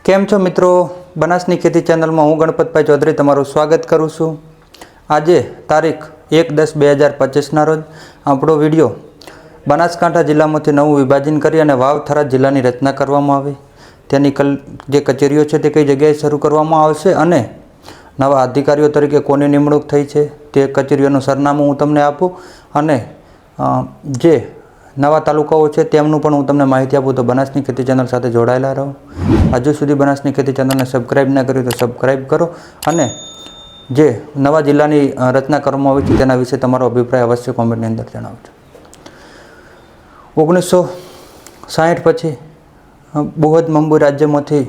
કેમ છો મિત્રો? બનાસની ખેતી ચેનલમાં હું ગણપતભાઈ ચૌધરી તમારું સ્વાગત કરું છું। આજે તારીખ 1/10/2025ના રોજ આપણો વિડીયો બનાસકાંઠા જિલ્લામાંથી નવું વિભાજન કરી અને વાવ થરાદ જિલ્લાની રચના કરવામાં આવી તેની જે કચેરીઓ છે તે કઈ જગ્યાએ શરૂ કરવામાં આવશે અને નવા અધિકારીઓ તરીકે કોની નિમણૂક થઈ છે તે કચેરીઓનું સરનામું હું તમને આપું અને જે નવા તાલુકાઓ છે તેમનું પણ હું તમને માહિતી આપું તો બનાસની ખેતી ચેનલ સાથે જોડાયેલા રહો। હજુ સુધી બનાસની ખેતી ચેનલને સબસ્ક્રાઈબ ન કરી તો સબસ્ક્રાઈબ કરો અને જે નવા જિલ્લાની રચના કરવામાં આવી છે તેના વિશે તમારો અભિપ્રાય અવશ્ય કોમેન્ટની અંદર જણાવજો। 1960 પછી બૃહદ મંબુ રાજ્યમાંથી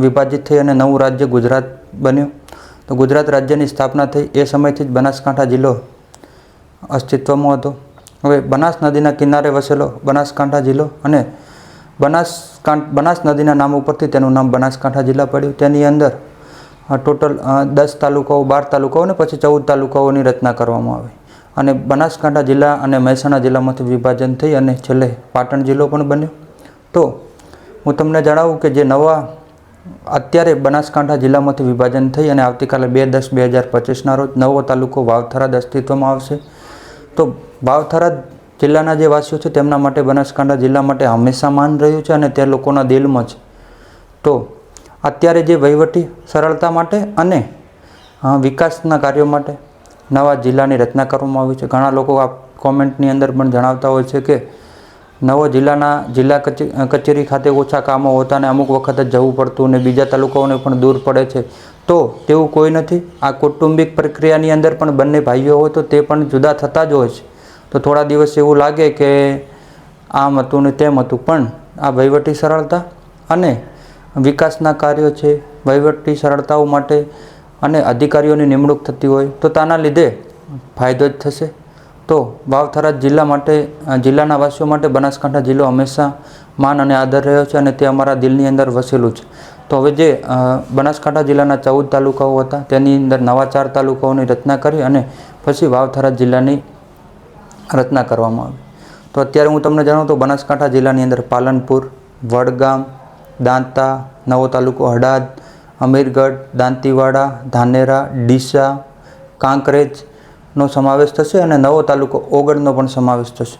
વિભાજિત થઈ અને નવું રાજ્ય ગુજરાત બન્યું। તો ગુજરાત રાજ્યની સ્થાપના થઈ એ સમયથી જ બનાસકાંઠા જિલ્લો અસ્તિત્વમાં હતો। હવે બનાસ નદીના કિનારે વસેલો બનાસકાંઠા જિલ્લો અને બનાસ નદીના નામ ઉપરથી તેનું નામ બનાસકાંઠા જિલ્લા પડ્યું। તેની અંદર ટોટલ 10 તાલુકાઓ 12 તાલુકાઓ અને પછી 14 તાલુકાઓની રચના કરવામાં આવી અને બનાસકાંઠા જિલ્લા અને મહેસાણા જિલ્લામાંથી વિભાજન થઈ અને છેલ્લે પાટણ જિલ્લો પણ બન્યો। તો હું તમને જણાવું કે જે નવા અત્યારે બનાસકાંઠા જિલ્લામાંથી વિભાજન થઈ અને આવતીકાલે 2/10/2025ના રોજ નવો તાલુકો વાવ થરાદ અસ્તિત્વમાં આવશે। તો વાવ થરાદ જિલ્લાના જે વાસીઓ છે તેમના માટે બનાસકાંઠા જિલ્લા માટે હંમેશા માન રહ્યું છે અને તે લોકોના દિલમાં છે। તો અત્યારે જે વહીવટી સરળતા માટે અને વિકાસના કાર્યો માટે નવા જિલ્લાની રચના કરવામાં આવી છે। ઘણા લોકો આ કોમેન્ટની અંદર પણ જણાવતા હોય છે કે નવો જિલ્લા કચેરી ખાતે ઓછા કામો હોતા અને અમુક વખત જ જવું પડતું અને બીજા તાલુકાઓને પણ દૂર પડે છે। તો તેવું કોઈ નથી। આ કૌટુંબિક પ્રક્રિયાની અંદર પણ બંને ભાઈઓ હોય તો તે પણ જુદા થતા જ હોય છે। તો થોડા દિવસ એવું લાગે કે આમ હતું ને તેમ હતું પણ આ વહીવટી સરળતા અને વિકાસના કાર્યો છે વહીવટી સરળતાઓ માટે અને અધિકારીઓની નિમણૂક થતી હોય તો તેના લીધે ફાયદો જ થશે। તો વાવ થરાદ જિલ્લા માટે જિલ્લાના વાસીઓ માટે બનાસકાંઠા જિલ્લો હંમેશા માન અને આદર રહ્યો છે અને તે અમારા દિલની અંદર વસેલું છે। તો હવે જે બનાસકાંઠા જિલ્લાના 14 તાલુકાઓ હતા તેની અંદર નવા 4 તાલુકાઓની રચના કરી અને પછી વાવ થરાદ જિલ્લાની રચના કરવામાં આવી। તો અત્યારે હું તમને જણાવું તો બનાસકાંઠા જિલ્લાની અંદર પાલનપુર, વડગામ, દાંતા, નવો તાલુકો હડાદ, અમીરગઢ, દાંતીવાડા, ધાનેરા, ડીસા, કાંકરેજનો સમાવેશ થશે અને નવો તાલુકો ઓગળનો પણ સમાવેશ થશે।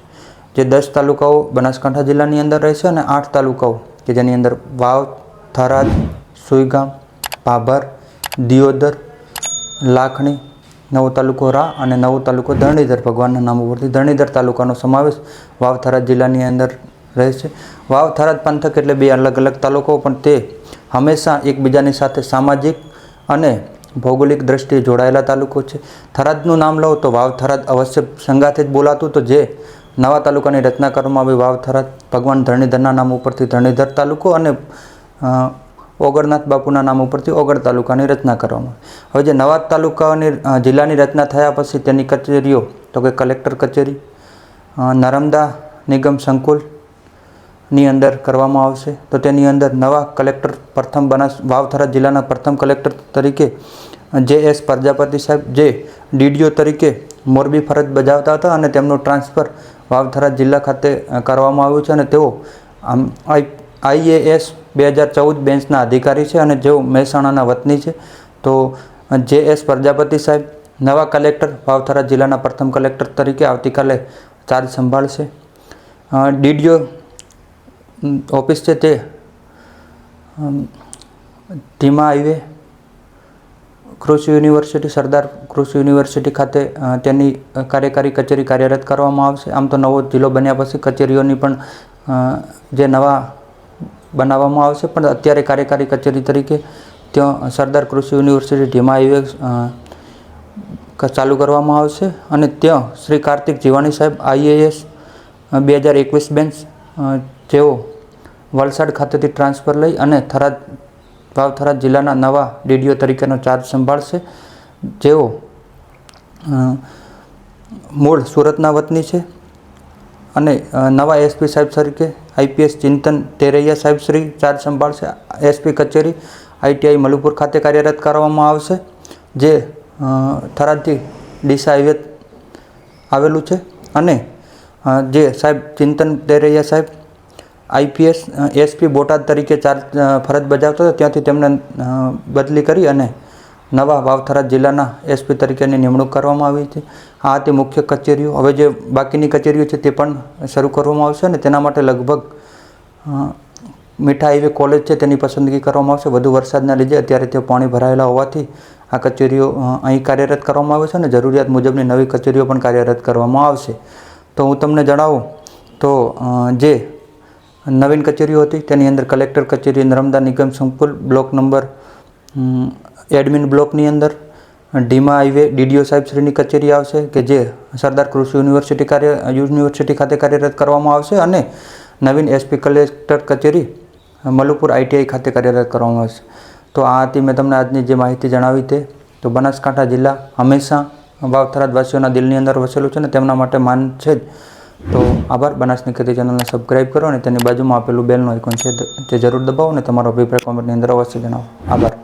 જે 10 તાલુકાઓ બનાસકાંઠા જિલ્લાની અંદર રહેશે અને 8 તાલુકાઓ કે જેની અંદર વાવ, થરાદ, સુઈગામ, ભાભર, દિયોદર, લાખણી, નવો તાલુકો રા અને નવો તાલુકો ધરણીધર ભગવાનના નામ ઉપરથી ધરણીધર તાલુકાનો સમાવેશ વાવ થરાદ જિલ્લાની અંદર રહેશે। વાવ થરાદ પંથક એટલે બે અલગ અલગ તાલુકાઓ પણ તે હંમેશા એકબીજાની સાથે સામાજિક અને ભૌગોલિક દ્રષ્ટિએ જોડાયેલા તાલુકો છે। થરાદનું નામ લો તો વાવ થરાદ અવશ્ય સંગાથે જ બોલાતું। તો જે નવા તાલુકાની રચના કરવામાં આવી વાવ થરાદ ભગવાન ધરણીધરના નામ ઉપરથી ધરણીધર તાલુકો અને ઓગળનાથ બાપુના નામ ઉપરથી ઓગળ તાલુકાની રચના કરવામાં આવી। હવે જે નવા તાલુકાની જિલ્લાની રચના થયા પછી તેની કચેરીઓ તો કે કલેક્ટર કચેરી નર્મદા નિગમ સંકુલની અંદર કરવામાં આવશે। તો તેની અંદર નવા કલેક્ટર પ્રથમ વાવ થરાદ જિલ્લાના પ્રથમ કલેક્ટર તરીકે JS પ્રજાપતિ સાહેબ જે DDO તરીકે મોરબી ફરજ બજાવતા હતા અને તેમનું ટ્રાન્સફર વાવ થરાદ જિલ્લા ખાતે કરવામાં આવ્યું છે અને તેઓ IAS 2014 બેન્ચના અધિકારી છે અને જેઓ મહેસાણાના વતની છે। તો JS પ્રજાપતિ સાહેબ નવા કલેક્ટર વાવ થરાદ જિલ્લાના પ્રથમ કલેક્ટર તરીકે આવતીકાલે ચાર્જ સંભાળશે। DDO ઓફિસ છે તે ધીમા હાઈવે કૃષિ યુનિવર્સિટી સરદાર કૃષિ યુનિવર્સિટી ખાતે તેની કાર્યકારી કચેરી કાર્યરત કરવામાં આવશે। આમ તો નવો જિલ્લો બન્યા પછી કચેરીઓની પણ જે નવા બનાવવામાં આવશે પણ અત્યારે કાર્યકારી કચેરી તરીકે ત્યાં સરદાર કૃષિ યુનિવર્સિટી ધીમા હાઈવે ચાલુ કરવામાં આવશે અને ત્યાં શ્રી કાર્તિક જીવાણી સાહેબ IAS 2021 બેન્ચ જેઓ વલસાડ ખાતેથી ટ્રાન્સફર લઈ અને વાવ થરાદ જિલ્લાના નવા DDO તરીકેનો ચાર્જ સંભાળશે। જેઓ મૂળ સુરતના વતની છે અને નવા SP સાહેબ તરીકે IPS ચિંતન તેરૈયા સાહેબ શ્રી ચાર્જ સંભાળશે। SP કચેરી ITI મલુપુર ખાતે કાર્યરત કરવામાં આવશે જે થરાદથી ડીસા હાઈવે આવેલું છે અને જે સાહેબ ચિંતન તેરૈયા સાહેબ આઈપીએસ એસપી બોટાદ તરીકે ફરજ બજાવતો હતો, ત્યાંથી તેમને બદલી કરી અને નવા વાવથરા જિલ્લાના એસપી તરીકેની નિમણૂક કરવામાં આવી હતી. આ હતી મુખ્ય કચેરીઓ. હવે જે બાકીની કચેરીઓ છે તે પણ શરૂ કરવામાં આવશે અને તેના માટે લગભગ મીઠા હાઈવે કોલેજ છે તેની પસંદગી કરવામાં આવશે. વધુ વરસાદના લીધે અત્યારે તે પાણી ભરાયેલા હોવાથી આ કચેરીઓ અહીં કાર્યરત કરવામાં આવે છે અને જરૂરિયાત મુજબની નવી કચેરીઓ પણ કાર્યરત કરવામાં આવશે. તો હું તમને જણાવું તો જે નવીન કચેરીઓ હતી તેની અંદર કલેક્ટર કચેરી નર્મદા નિગમ સંકુલ બ્લોક નંબર એડમિન બ્લોકની અંદર ડીમા હાઈવે ડીડીઓ સાહેબશ્રીની કચેરી આવશે કે જે સરદાર કૃષિ યુનિવર્સિટી ખાતે કાર્યરત કરવામાં આવશે અને નવીન એસપી કલેક્ટર કચેરી મલુપુર આઈટીઆઈ ખાતે કાર્યરત કરવામાં આવશે. તો આ હતી મેં તમને આજની જે માહિતી જણાવી તે. તો બનાસકાંઠા જિલ્લા હંમેશા વાવથરાદવાસીઓના દિલની અંદર વસેલું છે ને તેમના માટે માન છે જ. તો આભાર. બનાસની ખેતી ચેનલને સબસ્ક્રાઈબ કરો અને તેની બાજુમાં આપેલું બેલનું આઇકોન છે તે જરૂર દબાવો અને તમારો અભિપ્રાય કોમેન્ટની અંદર અવશ્ય જણાવો. આભાર.